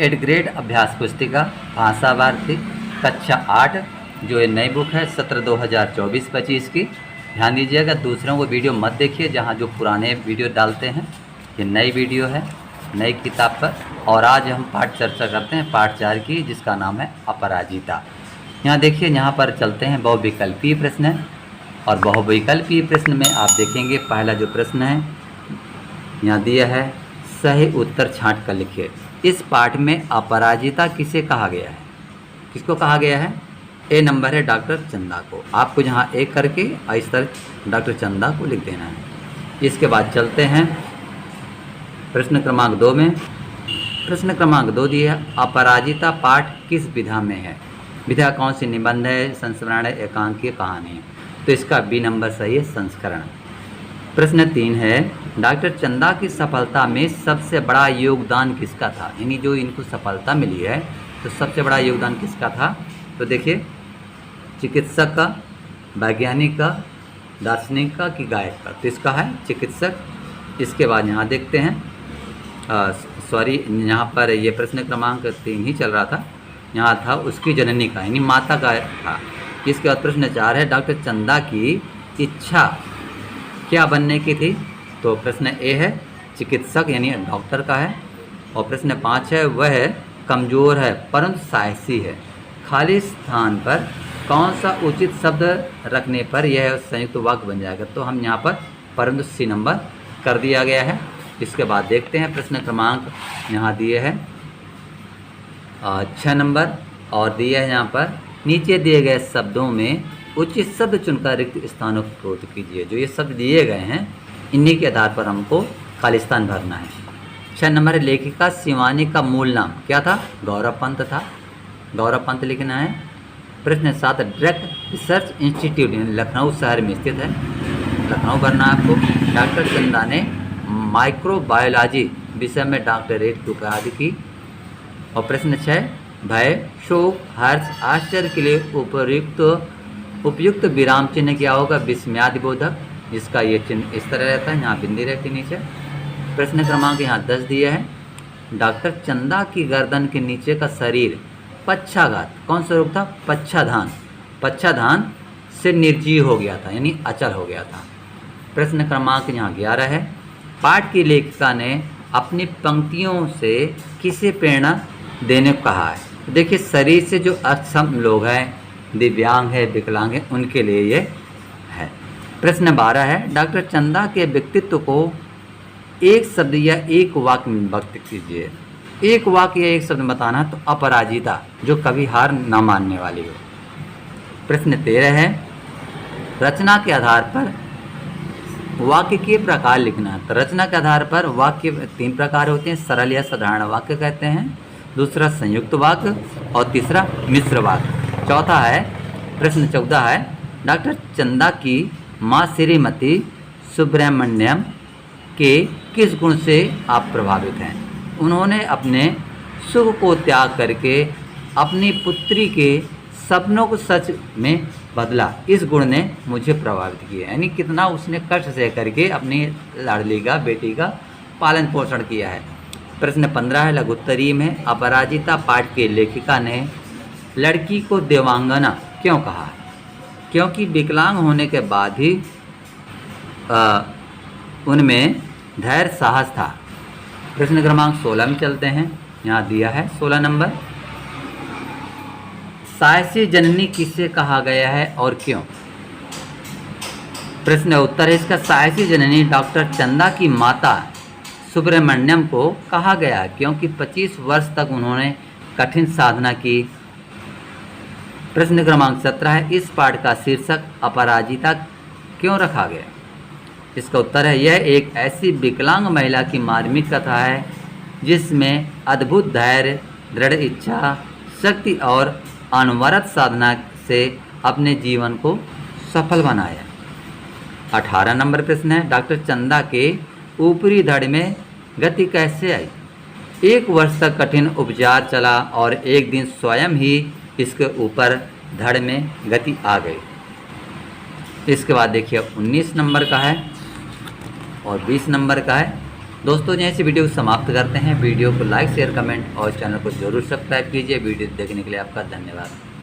8 grade अभ्यास पुस्तिका भाषा भारती कक्षा 8 जो ये नई बुक है सत्र 2024-25 की। ध्यान दीजिएगा, दूसरों को वीडियो मत देखिए जहाँ जो पुराने वीडियो डालते हैं। ये नई वीडियो है नई किताब पर। और आज हम पाठ चर्चा करते हैं पाठ 4 की, जिसका नाम है अपराजिता। यहाँ देखिए, यहाँ पर चलते हैं बहुविकल्पीय प्रश्न है। और बहुविकल्पीय प्रश्न में आप देखेंगे पहला जो प्रश्न है यहाँ दिया है, सही उत्तर छांट कर लिखिए। इस पाठ में अपराजिता किसे कहा गया है? किसको कहा गया है? ए नंबर है डॉक्टर चंदा को। आपको जहाँ एक करके इस तरह डॉक्टर चंदा को लिख देना है। इसके बाद चलते हैं प्रश्न क्रमांक 2 में। प्रश्न क्रमांक 2 दिया है, अपराजिता पाठ किस विधा में है? विधा कौन सी? निबंध है, संस्मरण है, एकांकीय, कहानी है। तो इसका बी नंबर सही है, संस्करण। प्रश्न 3 है, डॉक्टर चंदा की सफलता में सबसे बड़ा योगदान किसका था? यानी जो इनको सफलता मिली है तो सबसे बड़ा योगदान किसका था? तो देखिए, चिकित्सक का, वैज्ञानिक का, दार्शनिक का कि गायक का? तो इसका है चिकित्सक। इसके बाद यहाँ देखते हैं, यहाँ पर ये प्रश्न क्रमांक 3 ही चल रहा था, यहाँ था उसकी जननी का यानी माता का था। इसके बाद प्रश्न 4 है, डॉक्टर चंदा की इच्छा क्या बनने की थी? तो प्रश्न ए है चिकित्सक यानी डॉक्टर का है। और प्रश्न 5 है, वह कमज़ोर है परंतु साहसी है। खाली स्थान पर कौन सा उचित शब्द रखने पर यह संयुक्त वाक्य बन जाएगा? तो हम यहाँ पर परंतु सी नंबर कर दिया गया है। इसके बाद देखते हैं प्रश्न क्रमांक यहाँ दिए हैं 6 नंबर और दिए है यहाँ पर, नीचे दिए गए शब्दों में उचित शब्द चुनकर रिक्त स्थानों को पूर्ति कीजिए। जो ये शब्द दिए गए हैं इन्हीं के आधार पर हमको खाली स्थान भरना है। 6 नंबर, लेखिका शिवानी का मूल नाम क्या था? गौरव पंत था। गौरव पंत लिखना है। प्रश्न 7, ड्रग रिसर्च इंस्टीट्यूट लखनऊ शहर में स्थित है, लखनऊ भरना है आपको। डॉक्टर चंदा ने माइक्रोबायोलॉजी विषय में डॉक्टरेट की उपाधि की। और प्रश्न 6, भय, शोक, हर्ष, आश्चर्य के लिए उपयुक्त विराम चिन्ह क्या होगा? विस्मयादिबोधक। इसका ये चिन्ह इस तरह रहता है, यहाँ बिंदी रहती नीचे। प्रश्न क्रमांक यहाँ 10 दिया है, डॉक्टर चंदा की गर्दन के नीचे का शरीर पक्षाघात कौन सा रोग था? पक्षाधान। पक्षाधान से निर्जीव हो गया था यानी अचल हो गया था। प्रश्न क्रमांक यहाँ 11 है, पाठ की लेखिका ने अपनी पंक्तियों से किसे प्रेरणा देने को कहा है? देखिए, शरीर से जो अक्षम लोग हैं, दिव्यांग है, विकलांग है, उनके लिए ये है। प्रश्न 12 है, डॉक्टर चंदा के व्यक्तित्व को एक शब्द या एक वाक्य में व्यक्त कीजिए। एक वाक्य या एक शब्द बताना, तो अपराजिता, जो कभी हार न मानने वाली हो। प्रश्न 13 है, रचना के आधार पर वाक्य के प्रकार लिखना। तो रचना के आधार पर वाक्य 3 प्रकार होते हैं, सरल या साधारण वाक्य कहते हैं, दूसरा संयुक्त वाक्य और तीसरा मिश्र वाक्य। चौथा है, प्रश्न 14 है, डॉक्टर चंदा की माँ श्रीमती सुब्रमण्यम के किस गुण से आप प्रभावित हैं? उन्होंने अपने सुख को त्याग करके अपनी पुत्री के सपनों को सच में बदला। इस गुण ने मुझे प्रभावित किया। यानी कितना उसने कष्ट सह करके अपनी लाडली का, बेटी का पालन पोषण किया है। प्रश्न 15 है, लघुत्तरीय में, अपराजिता पाठ के लेखिका ने लड़की को देवांगना क्यों कहा? क्योंकि विकलांग होने के बाद भी उनमें धैर्य साहस था। प्रश्न क्रमांक 16 में चलते हैं, यहाँ दिया है 16 नंबर, साहसी जननी किसे कहा गया है और क्यों? प्रश्न उत्तर है इसका, साहसी जननी डॉक्टर चंदा की माता सुब्रमण्यम को कहा गया क्योंकि 25 वर्ष तक उन्होंने कठिन साधना की। प्रश्न क्रमांक 17 है, इस पाठ का शीर्षक अपराजिता क्यों रखा गया? इसका उत्तर है, यह एक ऐसी विकलांग महिला की मार्मिक कथा है जिसमें अद्भुत धैर्य, दृढ़ इच्छा शक्ति और अनवरत साधना से अपने जीवन को सफल बनाया। 18 नंबर प्रश्न है, डॉक्टर चंदा के ऊपरी धड़ में गति कैसे आई? 1 वर्ष तक कठिन उपचार चला और एक दिन स्वयं ही इसके ऊपर धड़ में गति आ गई। इसके बाद देखिए 19 नंबर का है और 20 नंबर का है। दोस्तों यहीं से वीडियो को समाप्त करते हैं। वीडियो को लाइक शेयर कमेंट और चैनल को जरूर सब्सक्राइब कीजिए। वीडियो देखने के लिए आपका धन्यवाद।